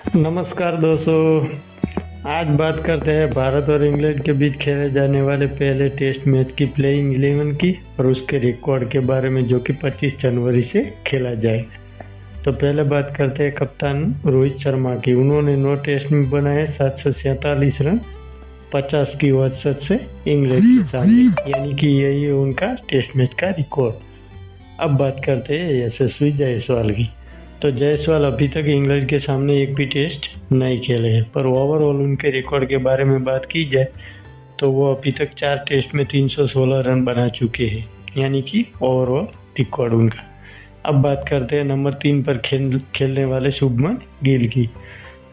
नमस्कार दोस्तों। आज बात करते हैं भारत और इंग्लैंड के बीच खेले जाने वाले पहले टेस्ट मैच की प्लेइंग 11 की और उसके रिकॉर्ड के बारे में, जो कि 25 जनवरी से खेला जाए। तो पहले बात करते हैं कप्तान रोहित शर्मा की। उन्होंने 9 टेस्ट में बनाए 747 रन 50 की औसत से इंग्लैंड के सामने, यानी कि यही है उनका टेस्ट मैच का रिकॉर्ड। अब बात करते हैं यशस्वी जायसवाल की। तो जायसवाल अभी तक इंग्लैंड के सामने एक भी टेस्ट नहीं खेले हैं, पर ओवरऑल उनके रिकॉर्ड के बारे में बात की जाए तो वो अभी तक 4 टेस्ट में 316 रन बना चुके हैं, यानी कि ओवरऑल रिकॉर्ड उनका। अब बात करते हैं नंबर 3 पर खेलने वाले शुभमन गिल की।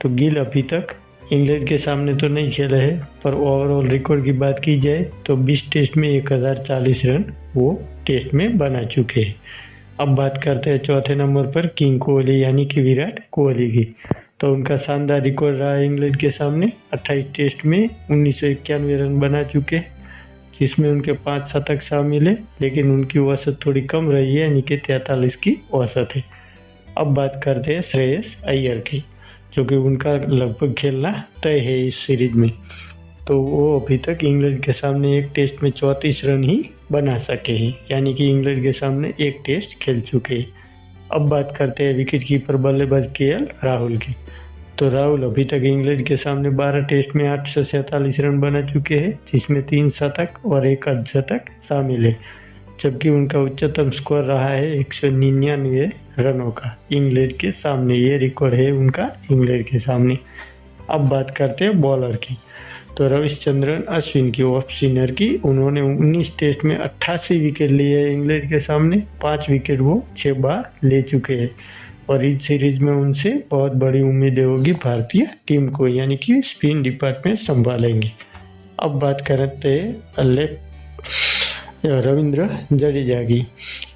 तो गिल अभी तक इंग्लैंड के सामने तो नहीं खेले हैं, पर ओवरऑल रिकॉर्ड की बात की जाए तो 20 टेस्ट में 1040 रन वो टेस्ट में बना चुके हैं। अब बात करते हैं चौथे नंबर पर किंग कोहली, यानी कि विराट कोहली की। तो उनका शानदार रिकॉर्ड रहा इंग्लैंड के सामने। 28 टेस्ट में 1991 रन बना चुके, जिसमें उनके 5 शतक शामिल है, लेकिन उनकी औसत थोड़ी कम रही है, यानी कि 43 की औसत है। अब बात करते हैं श्रेयस अय्यर की, जो कि उनका लगभग खेलना तय है इस सीरीज में। तो वो अभी तक इंग्लैंड के सामने एक टेस्ट में 34 रन ही बना सके हैं, यानी कि इंग्लैंड के सामने एक टेस्ट खेल चुके हैं। अब बात करते हैं विकेट कीपर बल्लेबाज केएल राहुल की। तो राहुल अभी तक इंग्लैंड के सामने 12 टेस्ट में 847 रन बना चुके हैं, जिसमें 3 शतक और 1 अर्धशतक शामिल है, जबकि उनका उच्चतम स्कोर रहा है 199 रनों का इंग्लैंड के सामने। ये रिकॉर्ड है उनका इंग्लैंड के सामने। अब बात करते हैं बॉलर की। तो रविचंद्रन अश्विन की, ऑफ स्पिनर की। उन्होंने 19 टेस्ट में 88 विकेट लिए हैं इंग्लैंड के सामने। 5 विकेट वो 6 बार ले चुके हैं, और इस सीरीज में उनसे बहुत बड़ी उम्मीदें होगी भारतीय टीम को, यानी कि स्पिन डिपार्टमेंट संभालेंगे। अब बात करते हैं रविंद्र जडेजा की।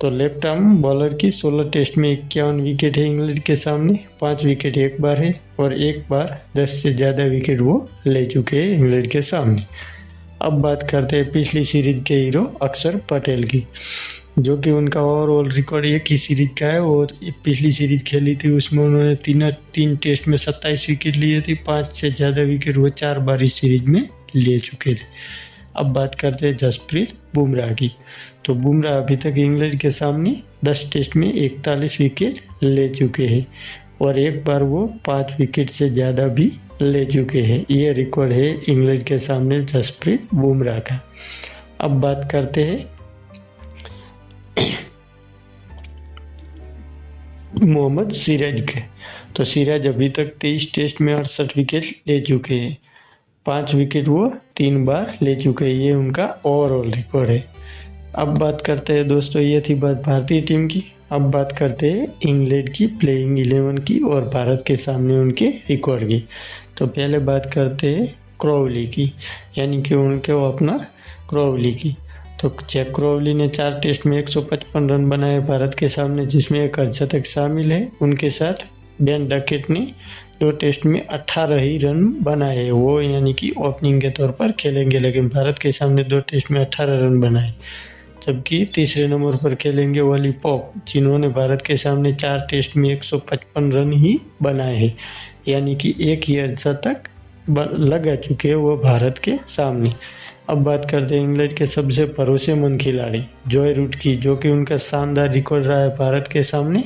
तो लेफ्ट आर्म बॉलर की 16 टेस्ट में 51 विकेट है इंग्लैंड के सामने। 5 विकेट एक बार है, और एक बार 10 से ज़्यादा विकेट वो ले चुके हैं इंग्लैंड के सामने। अब बात करते हैं पिछली सीरीज के हीरो अक्षर पटेल की, जो कि उनका ओवरऑल रिकॉर्ड एक ही सीरीज का है। और पिछली सीरीज खेली थी, उसमें उन्होंने तीन टेस्ट में 27 विकेट लिए थे। 5 से ज़्यादा विकेट वो 4 बार इस सीरीज में ले चुके थे। अब बात करते हैं जसप्रीत बुमराह की। तो बुमराह अभी तक इंग्लैंड के सामने 10 टेस्ट में 41 विकेट ले चुके हैं, और एक बार वो 5 विकेट से ज़्यादा भी ले चुके हैं। ये रिकॉर्ड है इंग्लैंड के सामने जसप्रीत बुमराह का। अब बात करते हैं मोहम्मद सिराज के। तो सिराज अभी तक 23 टेस्ट में 68 विकेट ले चुके हैं। 5 विकेट वो 3 बार ले चुके हैं। ये उनका ओवरऑल रिकॉर्ड है। अब बात करते हैं दोस्तों, ये थी बात भारतीय टीम की। अब बात करते हैं इंग्लैंड की प्लेइंग 11 की और भारत के सामने उनके रिकॉर्ड की। तो पहले बात करते हैं क्रॉवली की, यानी कि उनके ओपनर क्रॉवली की। तो जैक क्रॉवली ने 4 टेस्ट में 155 रन बनाए भारत के सामने, जिसमें एक अर्धशतक शामिल है। उनके साथ बेन डकेट ने 2 टेस्ट में 18 ही रन बनाए। वो यानी कि ओपनिंग के तौर पर खेलेंगे, लेकिन भारत के सामने 2 टेस्ट में 18 रन बनाए। जबकि तीसरे नंबर पर खेलेंगे वॉली पॉप, जिन्होंने भारत के सामने 4 टेस्ट में 155 रन ही बनाए हैं, यानी कि एक ही अर्धशतक लगा चुके हैं वो भारत के सामने। अब बात करते हैं इंग्लैंड के सबसे भरोसेमंद खिलाड़ी जॉय रूट की, जो कि उनका शानदार रिकॉर्ड रहा है भारत के सामने।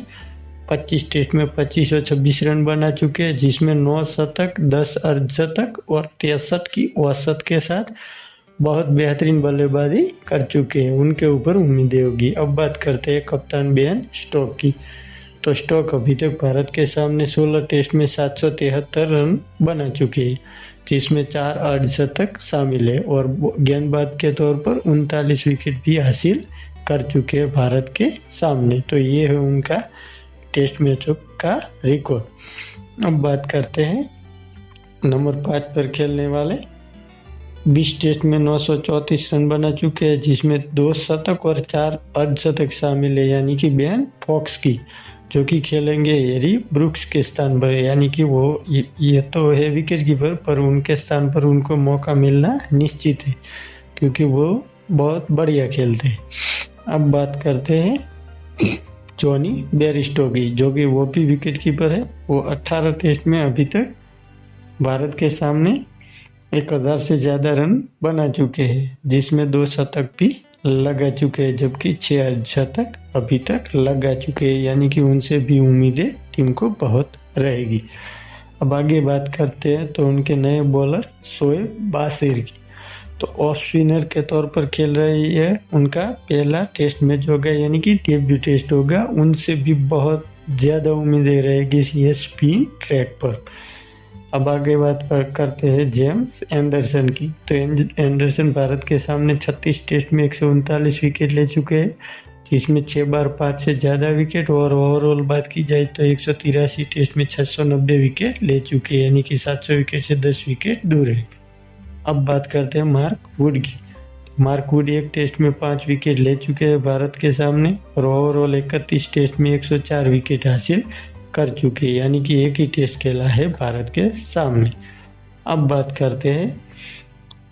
25 टेस्ट में 2526 रन बना चुके हैं, जिसमें 9 शतक, 10 अर्धशतक और 63 की औसत के साथ बहुत बेहतरीन बल्लेबाजी कर चुके हैं। उनके ऊपर उम्मीदें होगी। अब बात करते हैं कप्तान बेन स्टोक की। तो स्टोक अभी तक भारत के सामने 16 टेस्ट में 773 रन बना चुके हैं, जिसमें 4 अर्धशतक शामिल है, और गेंदबाज के तौर पर 39 विकेट भी हासिल कर चुके हैं भारत के सामने। तो ये है उनका टेस्ट मैचों का रिकॉर्ड। अब बात करते हैं नंबर 5 पर खेलने वाले। 20 टेस्ट में 934 रन बना चुके हैं, जिसमें 2 शतक और 4 अर्धशतक शामिल है, यानी कि बेन फॉक्स की, जो कि खेलेंगे हैरी ब्रुक्स के स्थान पर। यानी कि वो ये तो है विकेट कीपर, पर उनके स्थान पर उनको मौका मिलना निश्चित है, क्योंकि वो बहुत बढ़िया खेलते हैं। अब बात करते हैं जॉनी बेयरस्टो की, जो कि वो भी विकेट कीपर है। वो 18 टेस्ट में अभी तक भारत के सामने 1000 से ज़्यादा रन बना चुके हैं, जिसमें 2 शतक भी लगा चुके हैं, जबकि 6 शतक अभी तक लगा चुके हैं, यानी कि उनसे भी उम्मीदें टीम को बहुत रहेगी। अब आगे बात करते हैं तो उनके नए बॉलर शोएब बाशिर की। तो ऑफ स्पिनर के तौर पर खेल रही है, उनका पहला टेस्ट मैच होगा, यानी कि डेब्यू टेस्ट होगा। उनसे भी बहुत ज़्यादा उम्मीदें रहेगी ये स्पिन ट्रैक पर। अब आगे बात करते हैं जेम्स एंडरसन की। तो एंडरसन भारत के सामने 36 टेस्ट में 139 विकेट ले चुके हैं, जिसमें 6 बार 5 से ज़्यादा विकेट। और ओवरऑल बात की जाए तो 183 टेस्ट में 690 विकेट ले चुके हैं, यानी कि 700 विकेट से 10 विकेट दूर है। अब बात करते हैं मार्क वुड की। मार्क वुड एक टेस्ट में 5 विकेट ले चुके हैं भारत के सामने, और ओवरऑल 31 टेस्ट में 104 विकेट हासिल कर चुके हैं, यानी कि एक ही टेस्ट खेला है भारत के सामने। अब बात करते हैं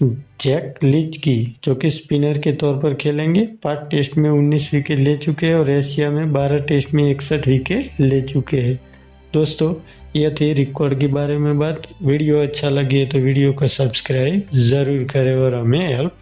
जैक लीच की, जो कि स्पिनर के तौर पर खेलेंगे। 5 टेस्ट में 19 विकेट ले चुके हैं, और एशिया में 12 टेस्ट में 61 विकेट ले चुके हैं। दोस्तों, यह थी रिकॉर्ड के बारे में बात। वीडियो अच्छा लगे तो वीडियो को सब्सक्राइब ज़रूर करें और हमें हेल्प